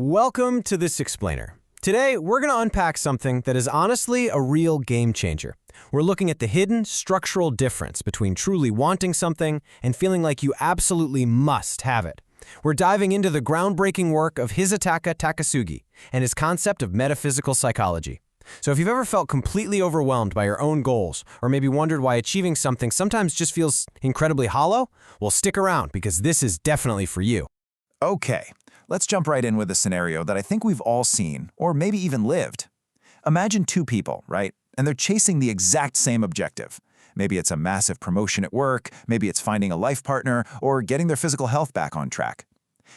Welcome to This Explainer. Today, we're going to unpack something that is honestly a real game changer. We're looking at the hidden structural difference between truly wanting something and feeling like you absolutely must have it. We're diving into the groundbreaking work of Hisataka Takasugi and his concept of metaphysical psychology. So if you've ever felt completely overwhelmed by your own goals, or maybe wondered why achieving something sometimes just feels incredibly hollow, well, stick around because this is definitely for you. Okay, let's jump right in with a scenario that I think we've all seen, or maybe even lived. Imagine two people, right? And they're chasing the exact same objective. Maybe it's a massive promotion at work, maybe it's finding a life partner, or getting their physical health back on track.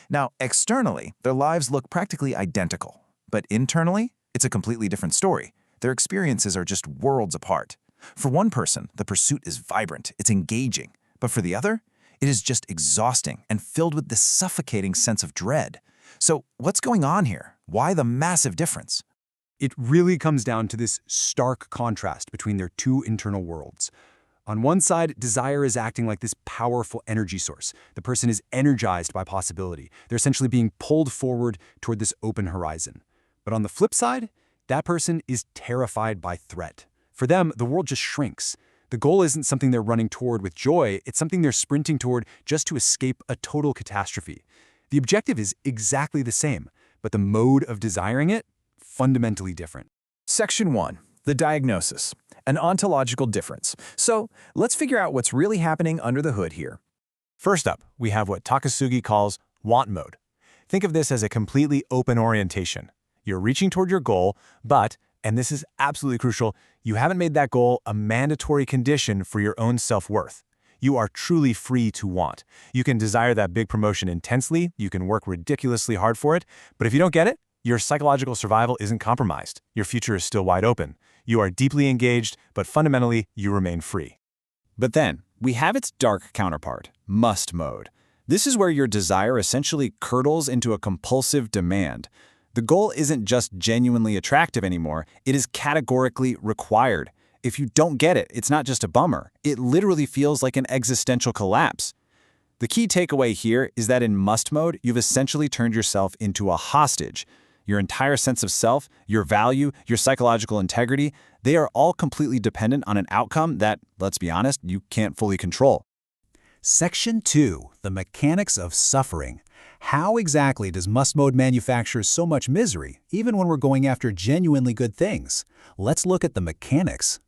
Now, externally, their lives look practically identical. But internally, it's a completely different story. Their experiences are just worlds apart. For one person, the pursuit is vibrant, it's engaging. But for the other, it is just exhausting and filled with this suffocating sense of dread. So what's going on here? Why the massive difference? It really comes down to this stark contrast between their two internal worlds. On one side, desire is acting like this powerful energy source. The person is energized by possibility. They're essentially being pulled forward toward this open horizon. But on the flip side, that person is terrified by threat. For them, the world just shrinks. The goal isn't something they're running toward with joy, it's something they're sprinting toward just to escape a total catastrophe. The objective is exactly the same, but the mode of desiring it, fundamentally different. Section 1. The diagnosis. An ontological difference. So let's figure out what's really happening under the hood here. First up, we have what Takasugi calls want mode. Think of this as a completely open orientation. You're reaching toward your goal, but, and this is absolutely crucial, you haven't made that goal a mandatory condition for your own self-worth. You are truly free to want. You can desire that big promotion intensely, you can work ridiculously hard for it, but if you don't get it, your psychological survival isn't compromised. Your future is still wide open. You are deeply engaged, but fundamentally, you remain free. But then, we have its dark counterpart, must mode. This is where your desire essentially curdles into a compulsive demand. The goal isn't just genuinely attractive anymore, it is categorically required. If you don't get it, it's not just a bummer. It literally feels like an existential collapse. The key takeaway here is that in must mode, you've essentially turned yourself into a hostage. Your entire sense of self, your value, your psychological integrity, they are all completely dependent on an outcome that, let's be honest, you can't fully control. Section 2. The mechanics of suffering. How exactly does must mode manufacture so much misery, even when we're going after genuinely good things? Let's look at the mechanics.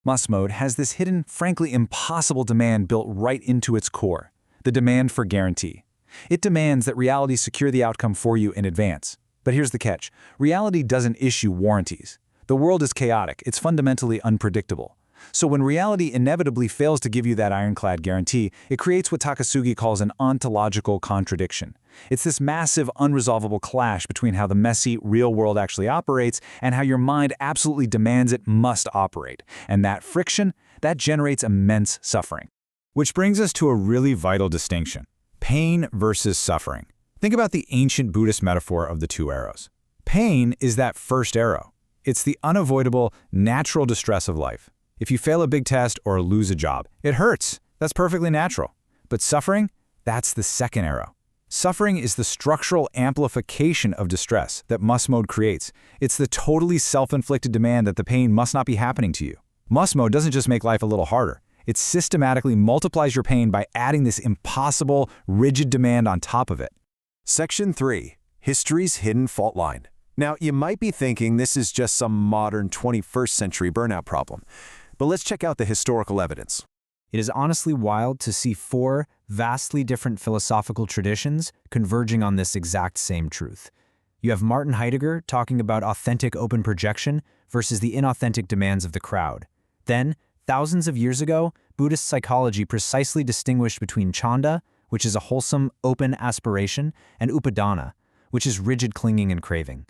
Must mode has this hidden, frankly impossible demand built right into its core. The demand for guarantee. It demands that reality secure the outcome for you in advance. But here's the catch. Reality doesn't issue warranties. The world is chaotic. It's fundamentally unpredictable. So when reality inevitably fails to give you that ironclad guarantee, it creates what Takasugi calls an ontological contradiction. It's this massive, unresolvable clash between how the messy, real world actually operates and how your mind absolutely demands it must operate. And that friction, that generates immense suffering. Which brings us to a really vital distinction: pain versus suffering. Think about the ancient Buddhist metaphor of the two arrows. Pain is that first arrow. It's the unavoidable, natural distress of life. If you fail a big test or lose a job, it hurts. That's perfectly natural. But suffering, that's the second arrow. Suffering is the structural amplification of distress that must mode creates. It's the totally self-inflicted demand that the pain must not be happening to you. Must mode doesn't just make life a little harder. It systematically multiplies your pain by adding this impossible, rigid demand on top of it. Section 3. History's hidden fault line. Now, you might be thinking this is just some modern 21st century burnout problem. But let's check out the historical evidence. It is honestly wild to see four vastly different philosophical traditions converging on this exact same truth. You have Martin Heidegger talking about authentic open projection versus the inauthentic demands of the crowd. Then, thousands of years ago, Buddhist psychology precisely distinguished between chanda, which is a wholesome, open aspiration, and upadana, which is rigid clinging and craving.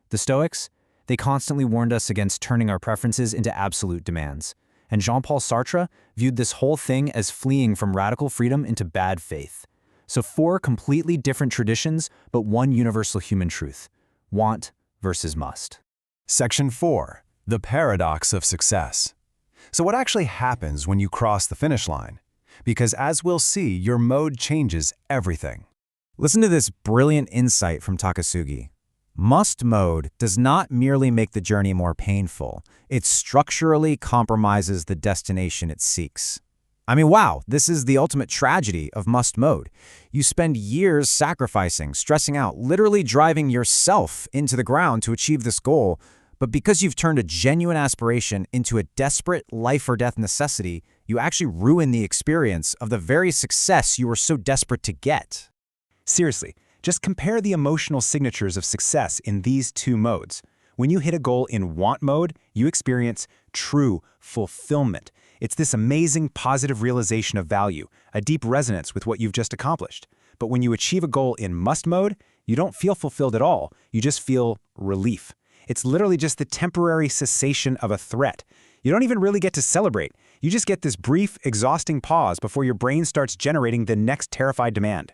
The Stoics, they constantly warned us against turning our preferences into absolute demands. And Jean-Paul Sartre viewed this whole thing as fleeing from radical freedom into bad faith. So four completely different traditions, but one universal human truth: want versus must. Section 4. The paradox of success. So what actually happens when you cross the finish line? Because as we'll see, your mode changes everything. Listen to this brilliant insight from Takasugi. Must mode does not merely make the journey more painful, it structurally compromises the destination it seeks. I mean, wow, this is the ultimate tragedy of must mode. You spend years sacrificing, stressing out, literally driving yourself into the ground to achieve this goal, but because you've turned a genuine aspiration into a desperate life-or-death necessity, you actually ruin the experience of the very success you were so desperate to get. Seriously, just compare the emotional signatures of success in these two modes. When you hit a goal in want mode, you experience true fulfillment. It's this amazing positive realization of value, a deep resonance with what you've just accomplished. But when you achieve a goal in must mode, you don't feel fulfilled at all. You just feel relief. It's literally just the temporary cessation of a threat. You don't even really get to celebrate. You just get this brief, exhausting pause before your brain starts generating the next terrified demand.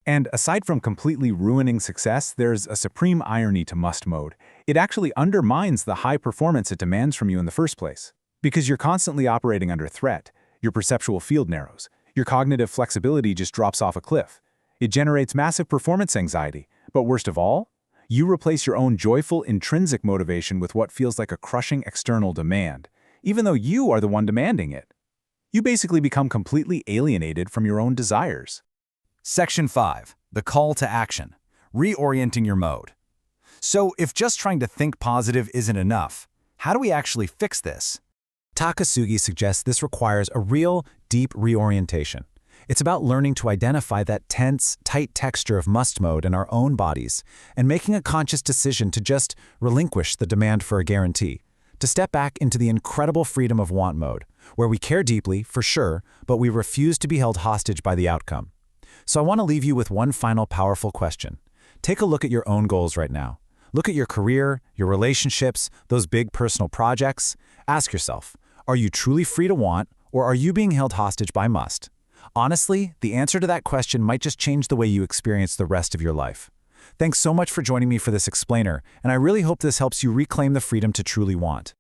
And aside from completely ruining success, there's a supreme irony to must mode. It actually undermines the high performance it demands from you in the first place. Because you're constantly operating under threat, your perceptual field narrows. Your cognitive flexibility just drops off a cliff. It generates massive performance anxiety. But worst of all, you replace your own joyful, intrinsic motivation with what feels like a crushing external demand, even though you are the one demanding it. You basically become completely alienated from your own desires. Section 5. The call to action. Reorienting your mode. So, if just trying to think positive isn't enough, how do we actually fix this? Takasugi suggests this requires a real, deep reorientation. It's about learning to identify that tense, tight texture of must mode in our own bodies and making a conscious decision to just relinquish the demand for a guarantee, to step back into the incredible freedom of want mode, where we care deeply, for sure, but we refuse to be held hostage by the outcome. So I want to leave you with one final powerful question. Take a look at your own goals right now. Look at your career, your relationships, those big personal projects. Ask yourself, are you truly free to want, or are you being held hostage by must? Honestly, the answer to that question might just change the way you experience the rest of your life. Thanks so much for joining me for this explainer, and I really hope this helps you reclaim the freedom to truly want.